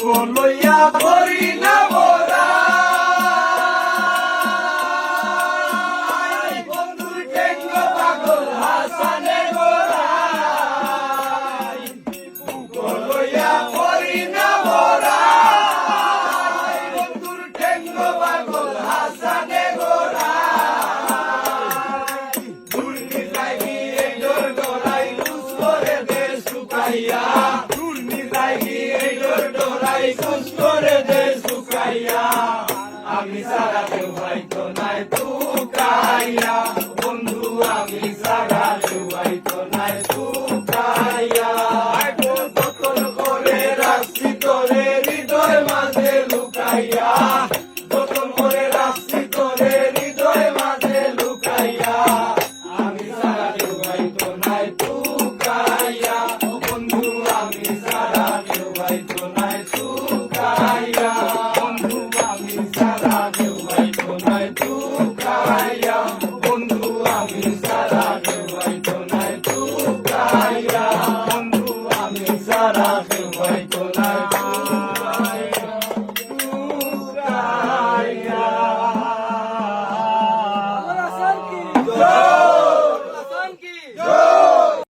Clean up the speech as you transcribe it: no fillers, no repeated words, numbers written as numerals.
লইয়া করি না মোরা বন্ধুর ঠেঙ্গ পাগল হাসানে গোরা লইয়া করি না মোরা বন্ধুর ঠেঙ্গ পাগল হাসানে গোরা দুর্নি লাগি এই ডোর ডোরাই খুশ করে দে শুকাইয়া দুর্নি লাগি এই ডোর ডোরাই খুশ করে দে শুকাইয়া আমি সারা কেউ হয়তো নাই তুকাইয়া বন্ধু আমি সারা কেউ হয়তো নাই তুকাইয়া যতন করে রাখছি তোরে হৃদয় মাঝে লুকাইয়া যতন করে রাখছি তোরে হৃদয় মাঝে লুকাইয়া আমি সারা কেউ হয়তো নাই তুকাইয়া বন্ধু আমি সারা কেউ হয়তো নাই তুকাইয়া বন্ধু আমি সারা কেউ হয়তো নাই তুকাইয়া